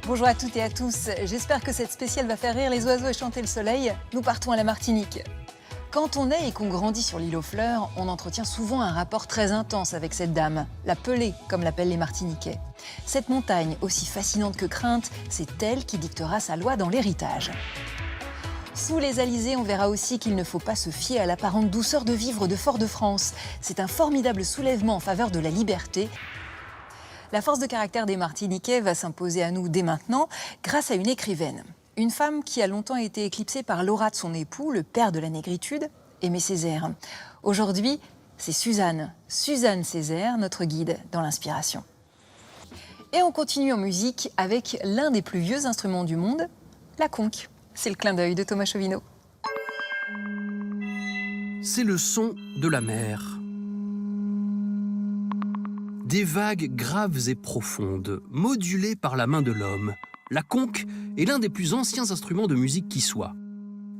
Bonjour à toutes et à tous, j'espère que cette spéciale va faire rire les oiseaux et chanter le soleil. Nous partons à la Martinique. Quand on est et qu'on grandit sur l'île aux fleurs, on entretient souvent un rapport très intense avec cette dame, la Pelée, comme l'appellent les Martiniquais. Cette montagne, aussi fascinante que crainte, c'est elle qui dictera sa loi dans l'héritage. Sous les alizés, on verra aussi qu'il ne faut pas se fier à l'apparente douceur de vivre de Fort-de-France. C'est un formidable soulèvement en faveur de la liberté. La force de caractère des Martiniquais va s'imposer à nous dès maintenant grâce à une écrivaine. Une femme qui a longtemps été éclipsée par l'aura de son époux, le père de la négritude, Aimé Césaire. Aujourd'hui, c'est Suzanne Césaire, notre guide dans l'inspiration. Et on continue en musique avec l'un des plus vieux instruments du monde, la conque. C'est le clin d'œil de Thomas Chauvineau. C'est le son de la mer. Des vagues graves et profondes, modulées par la main de l'homme. La conque est l'un des plus anciens instruments de musique qui soit.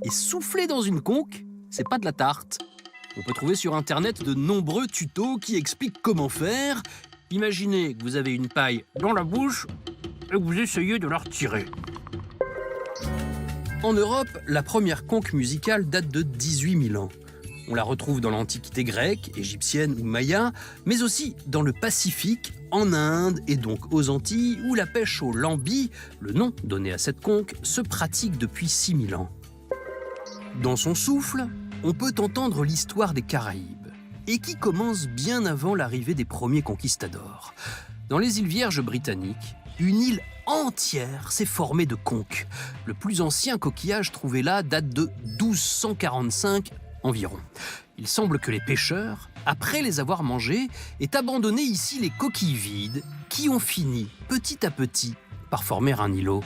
Et souffler dans une conque, c'est pas de la tarte. On peut trouver sur Internet de nombreux tutos qui expliquent comment faire. Imaginez que vous avez une paille dans la bouche et que vous essayez de la retirer. En Europe, la première conque musicale date de 18 000 ans. On la retrouve dans l'Antiquité grecque, égyptienne ou maya, mais aussi dans le Pacifique, en Inde et donc aux Antilles, où la pêche au lambi, le nom donné à cette conque, se pratique depuis 6 000 ans. Dans son souffle, on peut entendre l'histoire des Caraïbes, et qui commence bien avant l'arrivée des premiers conquistadors. Dans les îles Vierges britanniques, une île entière s'est formée de conques. Le plus ancien coquillage trouvé là date de 1245 environ. Il semble que les pêcheurs, après les avoir mangés, aient abandonné ici les coquilles vides qui ont fini, petit à petit, par former un îlot.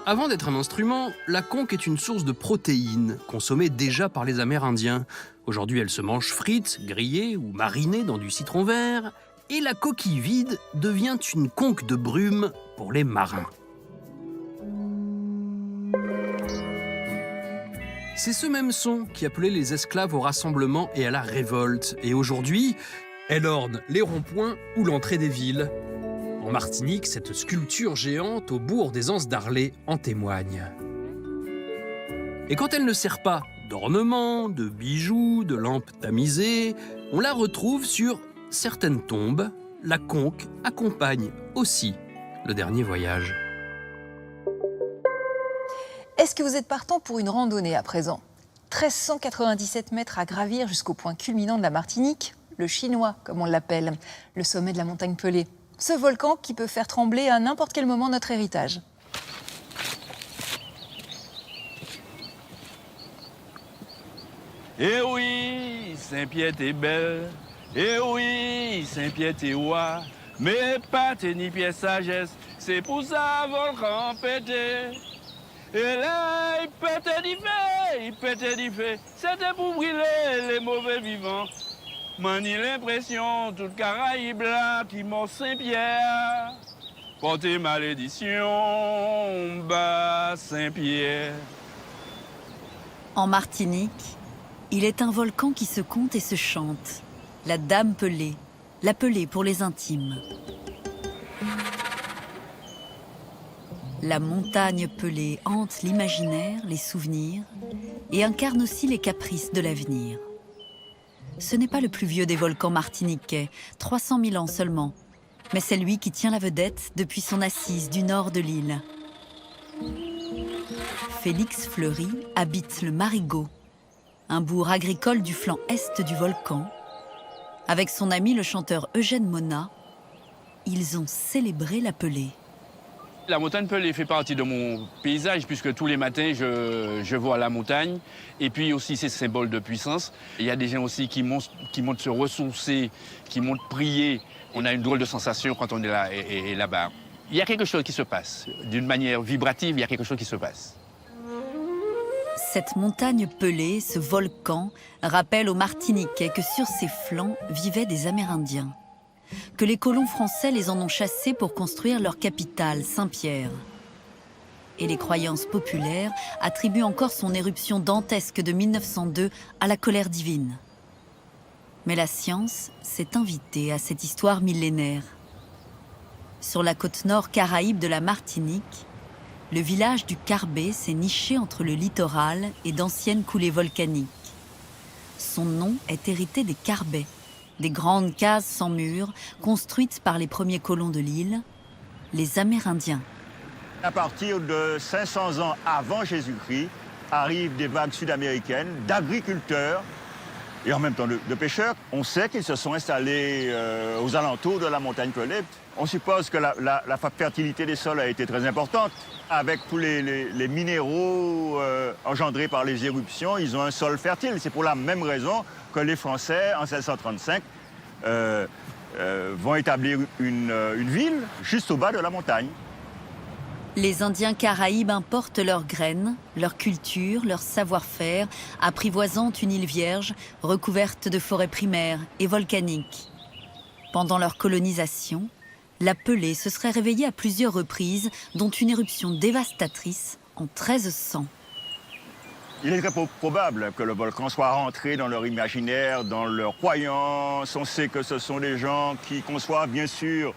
Avant d'être un instrument, la conque est une source de protéines, consommée déjà par les Amérindiens. Aujourd'hui, elle se mange frite, grillée ou marinée dans du citron vert, et la coquille vide devient une conque de brume pour les marins. C'est ce même son qui appelait les esclaves au rassemblement et à la révolte. Et aujourd'hui, elle orne les ronds-points ou l'entrée des villes. En Martinique, cette sculpture géante au bourg des Anses d'Arlé en témoigne. Et quand elle ne sert pas d'ornement, de bijoux, de lampes tamisées, on la retrouve sur certaines tombes. La conque accompagne aussi le dernier voyage. Est-ce que vous êtes partant pour une randonnée à présent ? 1397 mètres à gravir jusqu'au point culminant de la Martinique, le Chinois, comme on l'appelle, le sommet de la montagne Pelée. Ce volcan qui peut faire trembler à n'importe quel moment notre héritage. Eh oui, Saint-Pierre t'es belle, eh oui, Saint-Pierre t'es roi, mais pas t'es ni pièce sagesse, c'est pour ça volcan pété. Et là, il pétait du fait, c'était pour brûler les mauvais vivants. Mani l'impression, toute Caraïbe là, qui mord Saint-Pierre. Portez malédiction, bas Saint-Pierre. En Martinique, il est un volcan qui se compte et se chante. La Dame Pelée, la Pelée pour les intimes. La montagne Pelée hante l'imaginaire, les souvenirs et incarne aussi les caprices de l'avenir. Ce n'est pas le plus vieux des volcans martiniquais, 300 000 ans seulement, mais c'est lui qui tient la vedette depuis son assise du nord de l'île. Félix Fleury habite le Marigot, un bourg agricole du flanc est du volcan. Avec son ami le chanteur Eugène Monat, ils ont célébré la Pelée. La montagne Pelée fait partie de mon paysage puisque tous les matins je vois la montagne et puis aussi c'est symbole de puissance. Il y a des gens aussi qui montent se ressourcer, qui montent prier. On a une drôle de sensation quand on est là et là-bas. Il y a quelque chose qui se passe. D'une manière vibrative, il y a quelque chose qui se passe. Cette montagne Pelée, ce volcan, rappelle aux Martiniquais que sur ses flancs vivaient des Amérindiens. Que les colons français les en ont chassés pour construire leur capitale, Saint-Pierre. Et les croyances populaires attribuent encore son éruption dantesque de 1902 à la colère divine. Mais la science s'est invitée à cette histoire millénaire. Sur la côte nord caraïbe de la Martinique, le village du Carbet s'est niché entre le littoral et d'anciennes coulées volcaniques. Son nom est hérité des Carbets, des grandes cases sans murs construites par les premiers colons de l'île, les Amérindiens. À partir de 500 ans avant Jésus-Christ, arrivent des vagues sud-américaines d'agriculteurs et en même temps de pêcheurs. On sait qu'ils se sont installés aux alentours de la montagne Pelée. On suppose que la fertilité des sols a été très importante. Avec tous les minéraux engendrés par les éruptions, ils ont un sol fertile. C'est pour la même raison que les Français, en 1635, vont établir une ville juste au bas de la montagne. Les Indiens caraïbes importent leurs graines, leur culture, leur savoir-faire, apprivoisant une île vierge recouverte de forêts primaires et volcaniques. Pendant leur colonisation, la Pelée se serait réveillée à plusieurs reprises, dont une éruption dévastatrice en 1300. Il est très probable que le volcan soit rentré dans leur imaginaire, dans leur croyance. On sait que ce sont des gens qui conçoivent bien sûr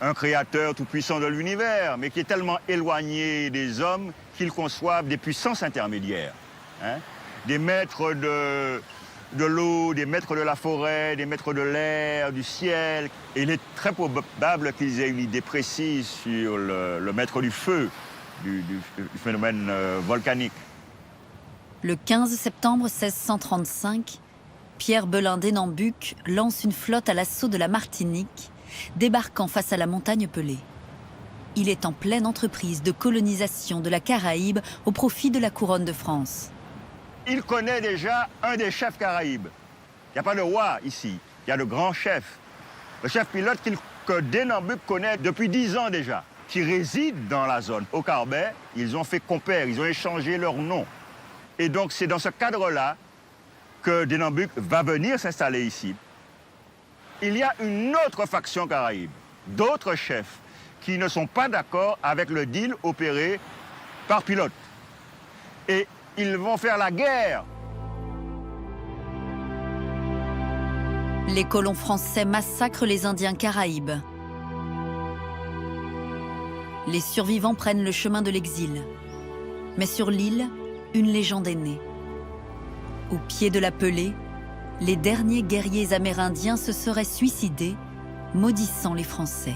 un créateur tout-puissant de l'univers, mais qui est tellement éloigné des hommes qu'ils conçoivent des puissances intermédiaires. Des maîtres de l'eau, des maîtres de la forêt, des maîtres de l'air, du ciel. Et il est très probable qu'ils aient une idée précise sur le maître du feu, du phénomène volcanique. Le 15 septembre 1635, Pierre Belin d'Hénambuc lance une flotte à l'assaut de la Martinique, débarquant face à la montagne Pelée. Il est en pleine entreprise de colonisation de la Caraïbe au profit de la couronne de France. Il connaît déjà un des chefs caraïbes. Il n'y a pas de roi ici, il y a le grand chef. Le chef pilote que d'Hénambuc connaît depuis 10 ans déjà, qui réside dans la zone. Au Carbet, ils ont fait compère, ils ont échangé leur nom. Et donc c'est dans ce cadre-là que d'Hénambuc va venir s'installer ici. Il y a une autre faction caraïbe, d'autres chefs qui ne sont pas d'accord avec le deal opéré par Pilote. Et ils vont faire la guerre. Les colons français massacrent les Indiens caraïbes. Les survivants prennent le chemin de l'exil. Mais sur l'île, une légende est née. Au pied de la Pelée, les derniers guerriers amérindiens se seraient suicidés, maudissant les Français.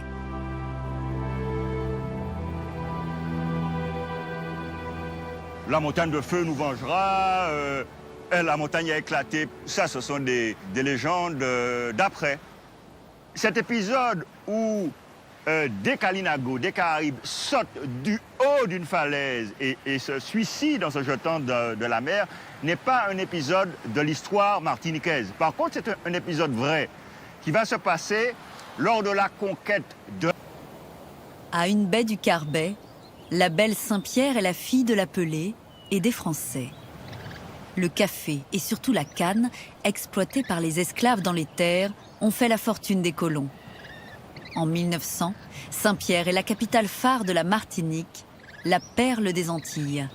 La montagne de feu nous vengera, la montagne a éclaté. Ça, ce sont des légendes d'après. Cet épisode où des Kalinago, des Caraïbes, sautent du haut d'une falaise et se suicident en se jetant de la mer, n'est pas un épisode de l'histoire martiniquaise. Par contre, c'est un épisode vrai qui va se passer lors de la conquête de... À une baie du Carbet, la belle Saint-Pierre est la fille de la Pelée et des Français. Le café et surtout la canne, exploités par les esclaves dans les terres, ont fait la fortune des colons. En 1900, Saint-Pierre est la capitale phare de la Martinique, la perle des Antilles.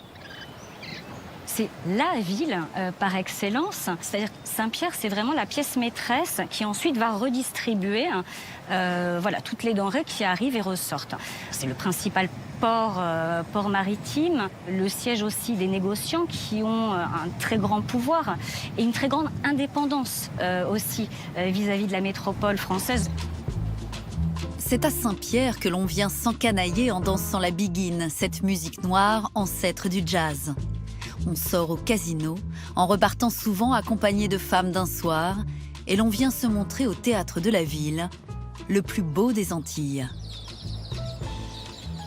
C'est la ville par excellence. C'est-à-dire que Saint-Pierre, c'est vraiment la pièce maîtresse qui ensuite va redistribuer toutes les denrées qui arrivent et ressortent. C'est le principal port maritime, le siège aussi des négociants qui ont un très grand pouvoir et une très grande indépendance aussi vis-à-vis de la métropole française. C'est à Saint-Pierre que l'on vient s'encanailler en dansant la biguine, cette musique noire ancêtre du jazz. On sort au casino, en repartant souvent accompagné de femmes d'un soir, et l'on vient se montrer au théâtre de la ville, le plus beau des Antilles.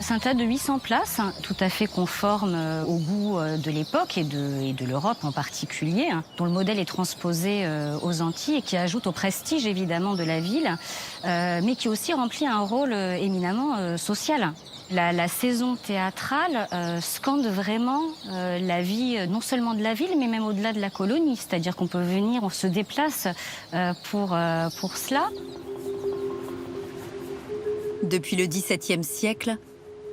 C'est un théâtre de 800 places, tout à fait conforme au goût de l'époque et de l'Europe en particulier, dont le modèle est transposé aux Antilles et qui ajoute au prestige évidemment de la ville, mais qui aussi remplit un rôle éminemment social. La saison théâtrale scande vraiment la vie, non seulement de la ville, mais même au-delà de la colonie. C'est-à-dire qu'on peut venir, on se déplace pour cela. Depuis le XVIIe siècle,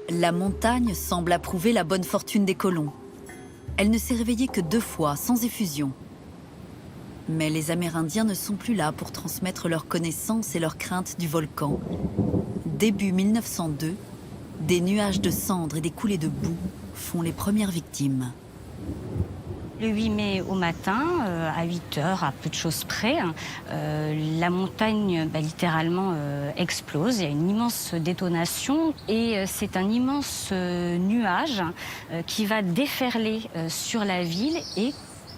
la montagne semble approuver la bonne fortune des colons. Elle ne s'est réveillée que 2 fois, sans effusion. Mais les Amérindiens ne sont plus là pour transmettre leurs connaissances et leurs craintes du volcan. Début 1902, des nuages de cendres et des coulées de boue font les premières victimes. Le 8 mai au matin, à 8 heures, à peu de choses près, la montagne littéralement explose. Il y a une immense détonation et c'est un immense nuage qui va déferler sur la ville et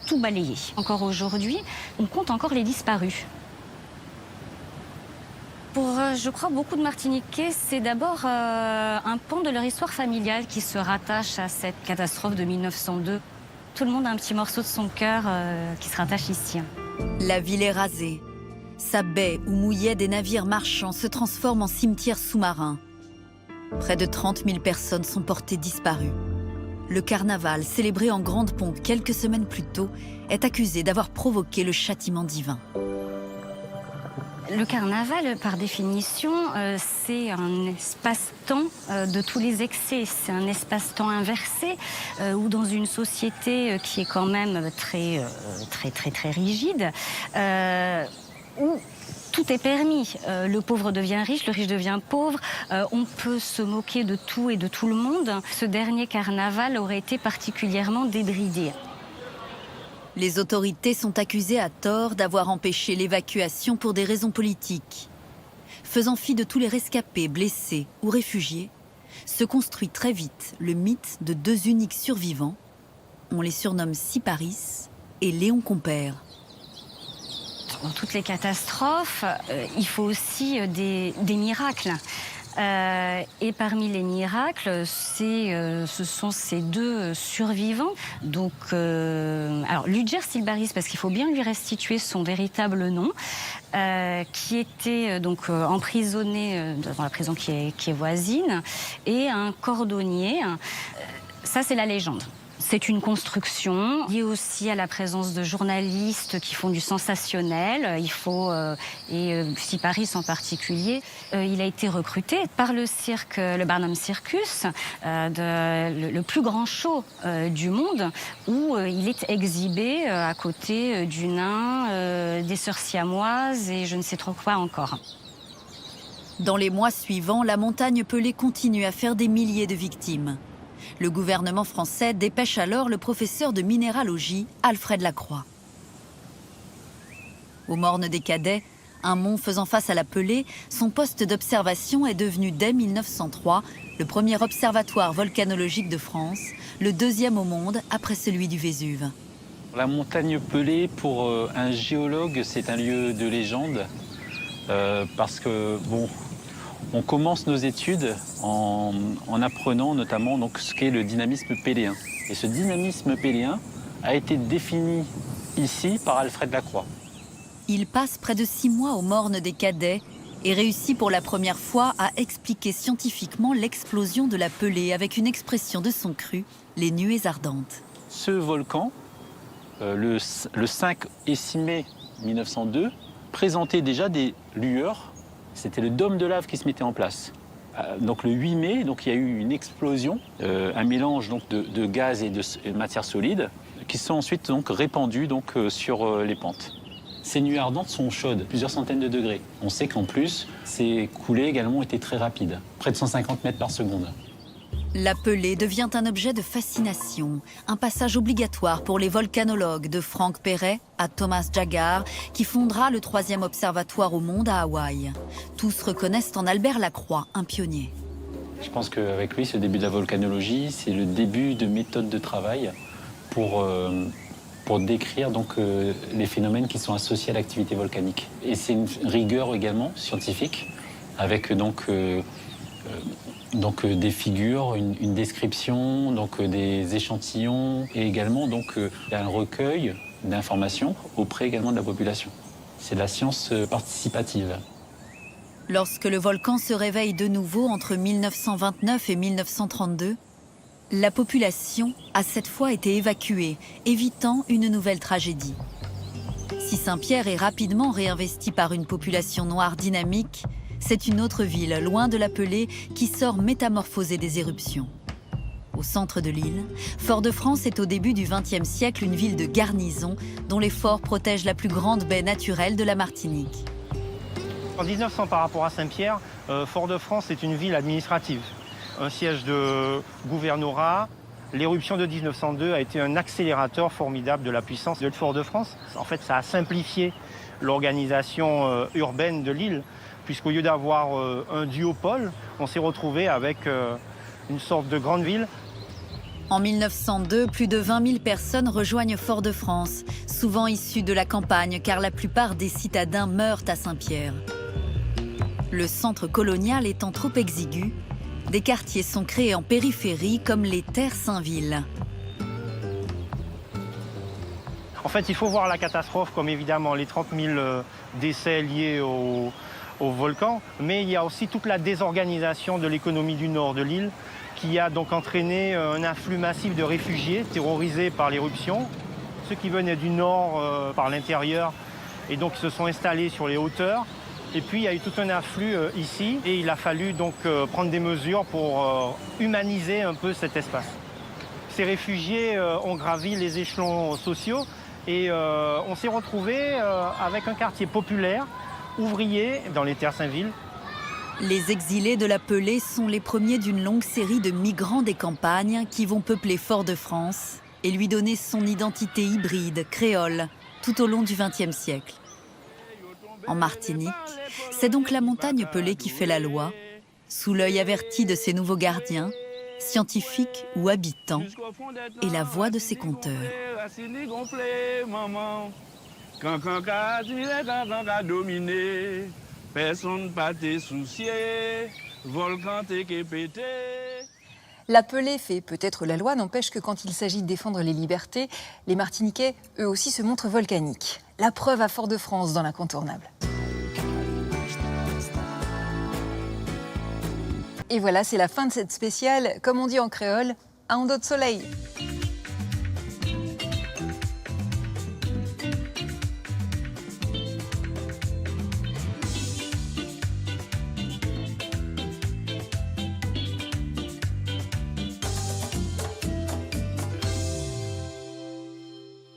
tout balayer. Encore aujourd'hui, on compte encore les disparus. Pour, je crois, beaucoup de Martiniquais, c'est d'abord un pan de leur histoire familiale qui se rattache à cette catastrophe de 1902. Tout le monde a un petit morceau de son cœur qui se rattache ici. La ville est rasée. Sa baie où mouillaient des navires marchands se transforme en cimetière sous-marin. Près de 30 000 personnes sont portées disparues. Le carnaval, célébré en grande pompe quelques semaines plus tôt, est accusé d'avoir provoqué le châtiment divin. Le carnaval, par définition, c'est un espace-temps de tous les excès. C'est un espace-temps inversé où dans une société qui est quand même très rigide, où tout est permis. Le pauvre devient riche, le riche devient pauvre. On peut se moquer de tout et de tout le monde. Ce dernier carnaval aurait été particulièrement débridé. Les autorités sont accusées à tort d'avoir empêché l'évacuation pour des raisons politiques. Faisant fi de tous les rescapés, blessés ou réfugiés, se construit très vite le mythe de deux uniques survivants. On les surnomme Syparis et Léon Compère. Dans toutes les catastrophes, il faut aussi des miracles. Et parmi les miracles, ce sont ces deux survivants. Donc, alors Ludger Syparis, parce qu'il faut bien lui restituer son véritable nom, qui était donc emprisonné dans la prison qui est voisine, et un cordonnier. Ça, c'est la légende. C'est une construction liée aussi à la présence de journalistes qui font du sensationnel. Et Syparis en particulier, il a été recruté par le cirque, le Barnum Circus, le plus grand show du monde, où il est exhibé à côté du nain, des sœurs siamoises et je ne sais trop quoi encore. Dans les mois suivants, la montagne Pelée continue à faire des milliers de victimes. Le gouvernement français dépêche alors le professeur de minéralogie, Alfred Lacroix. Au Morne des Cadets, un mont faisant face à la Pelée, son poste d'observation est devenu dès 1903 le premier observatoire volcanologique de France, le deuxième au monde après celui du Vésuve. La montagne Pelée, pour un géologue, c'est un lieu de légende parce que, bon, on commence nos études en apprenant notamment donc, ce qu'est le dynamisme péléen. Et ce dynamisme péléen a été défini ici par Alfred Lacroix. Il passe près de 6 mois au Morne des Cadets et réussit pour la première fois à expliquer scientifiquement l'explosion de la Pelée avec une expression de son cru, les nuées ardentes. Ce volcan, le 5 et 6 mai 1902, présentait déjà des lueurs. C'était le dôme de lave qui se mettait en place. Donc le 8 mai, donc, il y a eu une explosion, un mélange donc, de gaz et de matière solide, qui sont ensuite donc, répandus donc, sur les pentes. Ces nuées ardentes sont chaudes, plusieurs centaines de degrés. On sait qu'en plus, ces coulées également étaient très rapides, près de 150 mètres par seconde. La Pelée devient un objet de fascination, un passage obligatoire pour les volcanologues de Franck Perret à Thomas Jaggar, qui fondera le 3e observatoire au monde à Hawaï. Tous reconnaissent en Albert Lacroix un pionnier. Je pense qu'avec lui, ce début de la volcanologie, c'est le début de méthodes de travail pour décrire donc, les phénomènes qui sont associés à l'activité volcanique. Et c'est une rigueur également scientifique, avec donc des figures, une description, donc des échantillons et également donc un recueil d'informations auprès également de la population. C'est de la science participative. Lorsque le volcan se réveille de nouveau entre 1929 et 1932, la population a cette fois été évacuée, évitant une nouvelle tragédie. Si Saint-Pierre est rapidement réinvesti par une population noire dynamique, c'est une autre ville, loin de la Pelée, qui sort métamorphosée des éruptions. Au centre de l'île, Fort-de-France est au début du XXe siècle une ville de garnison dont les forts protègent la plus grande baie naturelle de la Martinique. En 1900, par rapport à Saint-Pierre, Fort-de-France est une ville administrative, un siège de gouvernorat. L'éruption de 1902 a été un accélérateur formidable de la puissance de Fort-de-France. En fait, ça a simplifié l'organisation urbaine de l'île, puisqu'au lieu d'avoir un duopole, on s'est retrouvé avec une sorte de grande ville. En 1902, plus de 20 000 personnes rejoignent Fort-de-France, souvent issues de la campagne, car la plupart des citadins meurent à Saint-Pierre. Le centre colonial étant trop exigu, des quartiers sont créés en périphérie comme les Terres Saint-Ville. En fait, il faut voir la catastrophe comme évidemment les 30 000 décès liés au volcan, mais il y a aussi toute la désorganisation de l'économie du nord de l'île qui a donc entraîné un afflux massif de réfugiés terrorisés par l'éruption. Ceux qui venaient du nord par l'intérieur et donc se sont installés sur les hauteurs. Et puis il y a eu tout un afflux ici et il a fallu donc prendre des mesures pour humaniser un peu cet espace. Ces réfugiés ont gravi les échelons sociaux et on s'est retrouvé avec un quartier populaire, ouvrier, dans les Terres Saint-Ville. Les exilés de la Pelée sont les premiers d'une longue série de migrants des campagnes qui vont peupler Fort-de-France et lui donner son identité hybride, créole, tout au long du XXe siècle. En Martinique, c'est donc la montagne Pelée qui fait la loi, sous l'œil averti de ses nouveaux gardiens, scientifiques ou habitants, et la voix de ses conteurs. La Pelée fait peut-être la loi, n'empêche que quand il s'agit de défendre les libertés, les Martiniquais, eux aussi, se montrent volcaniques. La preuve à Fort-de-France dans l'Incontournable. Et voilà, c'est la fin de cette spéciale, comme on dit en créole, à un dos de soleil.